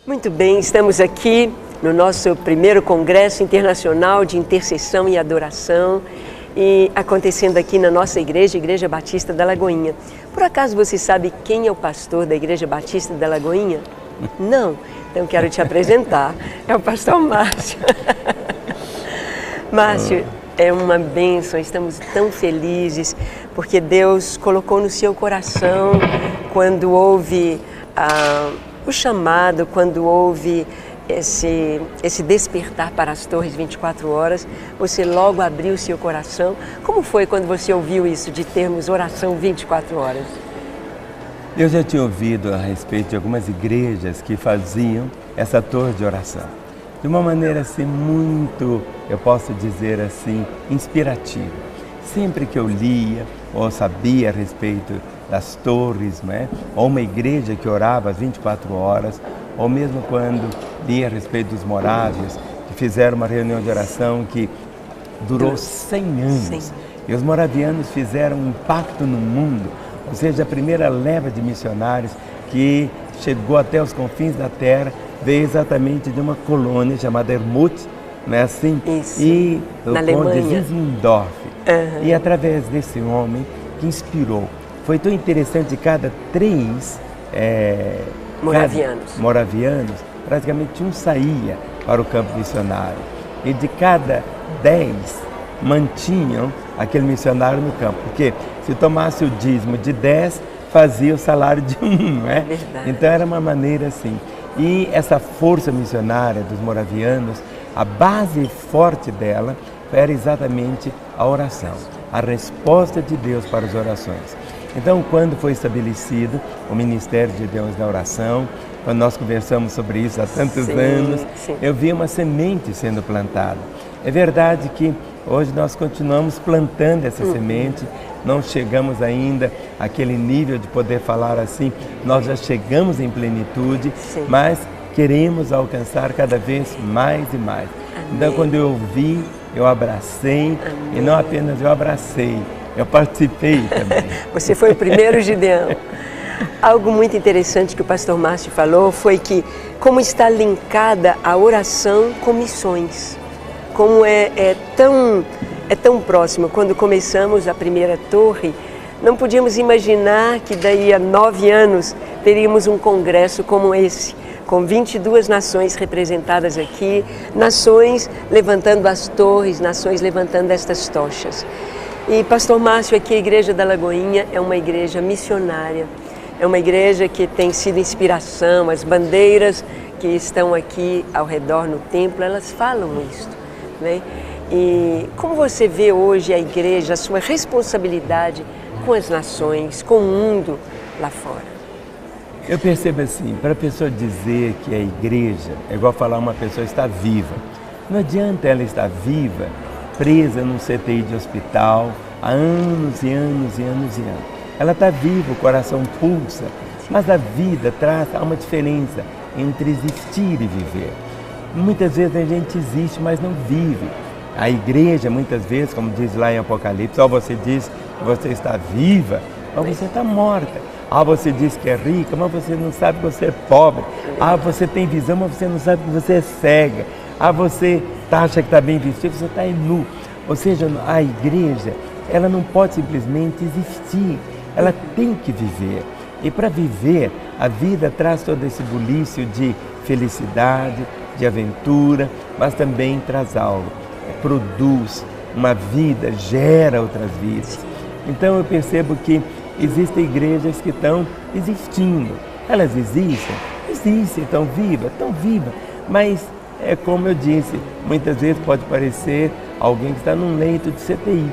Muito bem, estamos aqui no nosso primeiro Congresso Internacional de Intercessão e Adoração e acontecendo aqui na nossa igreja, Igreja Batista da Lagoinha. Por acaso você sabe quem é o pastor da Igreja Batista da Lagoinha? Não? Então quero te apresentar, é o pastor Márcio. Márcio, é uma bênção, estamos tão felizes porque Deus colocou no seu coração quando houve o chamado, quando houve esse despertar para as torres 24 horas, você logo abriu o seu coração. Como foi quando você ouviu isso, de termos oração 24 horas? Eu já tinha ouvido a respeito de algumas igrejas que faziam essa torre de oração. De uma maneira assim muito, eu posso dizer assim, inspirativa. Sempre que eu lia ou sabia a respeito das torres, né? Ou uma igreja que orava às 24 horas, ou mesmo quando lia a respeito dos morávios, que fizeram uma reunião de oração que durou 100 anos. E os moravianos fizeram um impacto no mundo, ou seja, a primeira leva de missionários que chegou até os confins da terra, veio exatamente de uma colônia chamada Ermut, não é assim? Isso, e na o conde Alemanha. Wismendorf. E através desse homem que inspirou, foi tão interessante, cada 3 moravianos, praticamente um saía para o campo missionário. E de cada 10 mantinham aquele missionário no campo. Porque se tomasse o dízimo de 10, fazia o salário de 1, não é? Verdade. Então era uma maneira assim. E essa força missionária dos moravianos, a base forte dela era exatamente a oração, a resposta de Deus para as orações. Então, quando foi estabelecido o Ministério de Deus da Oração, quando nós conversamos sobre isso há tantos anos, eu vi uma semente sendo plantada. É verdade que hoje nós continuamos plantando essa semente, não chegamos ainda àquele nível de poder falar assim, nós já chegamos em plenitude, mas queremos alcançar cada vez mais e mais. Então, quando eu vi, eu abracei, e não apenas eu abracei, eu participei também. Você foi o primeiro Gideão. Algo muito interessante que o pastor Márcio falou foi que como está linkada a oração com missões. Como é tão próximo. Quando começamos a primeira torre, não podíamos imaginar que daí a 9 anos teríamos um congresso como esse, com 22 nações representadas aqui, nações levantando as torres, nações levantando estas tochas. E pastor Márcio, aqui a Igreja da Lagoinha é uma igreja missionária, é uma igreja que tem sido inspiração, as bandeiras que estão aqui ao redor no templo, elas falam isto, né? E como você vê hoje a igreja, a sua responsabilidade com as nações, com o mundo lá fora? Eu percebo assim, para a pessoa dizer que a igreja é igual falar uma pessoa está viva. Não adianta ela estar viva, presa num CTI de hospital há anos e anos e anos e anos. Ela está viva, o coração pulsa, mas a vida há uma diferença entre existir e viver. Muitas vezes a gente existe, mas não vive. A igreja, muitas vezes, como diz lá em Apocalipse, ou você diz que você está viva, ou você está morta. Você diz que é rica, mas você não sabe que você é pobre. Você tem visão, mas você não sabe que você é cega. Você acha que está bem vestido, você está nu. Ou seja, a igreja, ela não pode simplesmente existir, ela tem que viver. E para viver, a vida traz todo esse bulício de felicidade, de aventura, mas também traz algo, produz uma vida, gera outras vidas. Então eu percebo que existem igrejas que estão existindo. Elas existem, estão vivas, mas é como eu disse, muitas vezes pode parecer alguém que está num leito de CTI,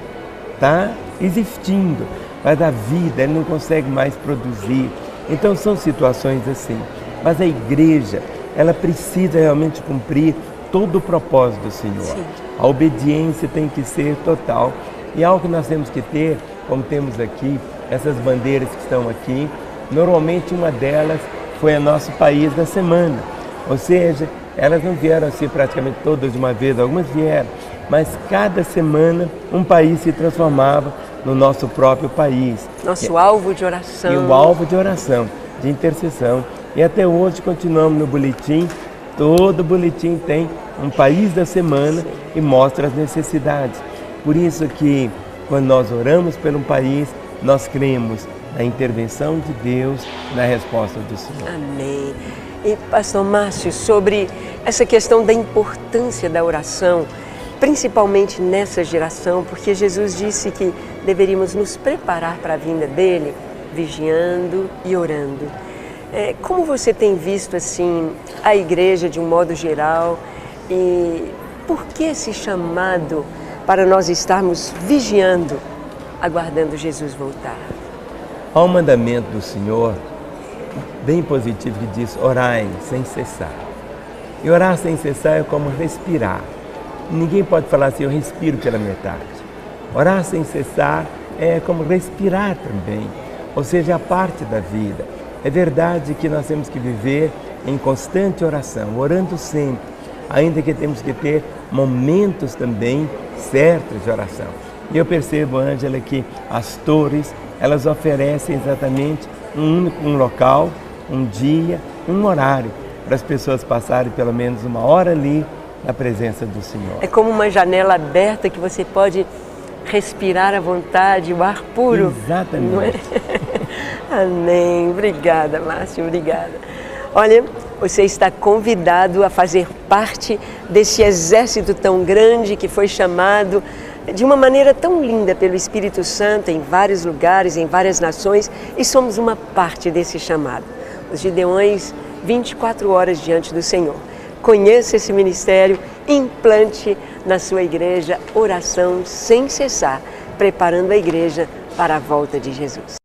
está existindo, mas a vida ele não consegue mais produzir. Então são situações assim, mas a igreja, ela precisa realmente cumprir todo o propósito do Senhor. A obediência tem que ser total. E algo que nós temos que ter, como temos aqui, essas bandeiras que estão aqui, normalmente uma delas foi o nosso país da semana. Ou seja, elas não vieram assim praticamente todas de uma vez, algumas vieram, mas cada semana um país se transformava no nosso próprio país. Nosso alvo de oração. E o alvo de oração, de intercessão, E até hoje continuamos no boletim. Todo boletim tem um país da semana e mostra as necessidades. Por isso que quando nós oramos por um país, nós cremos na intervenção de Deus, na resposta do Senhor. Amém. E pastor Márcio, sobre essa questão da importância da oração, principalmente nessa geração, porque Jesus disse que deveríamos nos preparar para a vinda dele, vigiando e orando. Como você tem visto assim a igreja de um modo geral e por que esse chamado para nós estarmos vigiando, aguardando Jesus voltar? Há um mandamento do Senhor bem positivo que diz: orai sem cessar. E orar sem cessar é como respirar. Ninguém pode falar assim: eu respiro pela metade. Orar sem cessar é como respirar também, ou seja, a parte da vida. É verdade que nós temos que viver em constante oração, orando sempre, ainda que temos que ter momentos também certos de oração. E eu percebo, Ângela, que as torres, elas oferecem exatamente um local, um dia, um horário, para as pessoas passarem pelo menos uma hora ali na presença do Senhor. É como uma janela aberta que você pode respirar à vontade, o ar puro. Exatamente. Não é? Amém. Obrigada, Márcio, obrigada. Olha, você está convidado a fazer parte desse exército tão grande que foi chamado de uma maneira tão linda pelo Espírito Santo em vários lugares, em várias nações, e somos uma parte desse chamado. Os Gideões, 24 horas diante do Senhor. Conheça esse ministério, implante na sua igreja oração sem cessar, preparando a igreja para a volta de Jesus.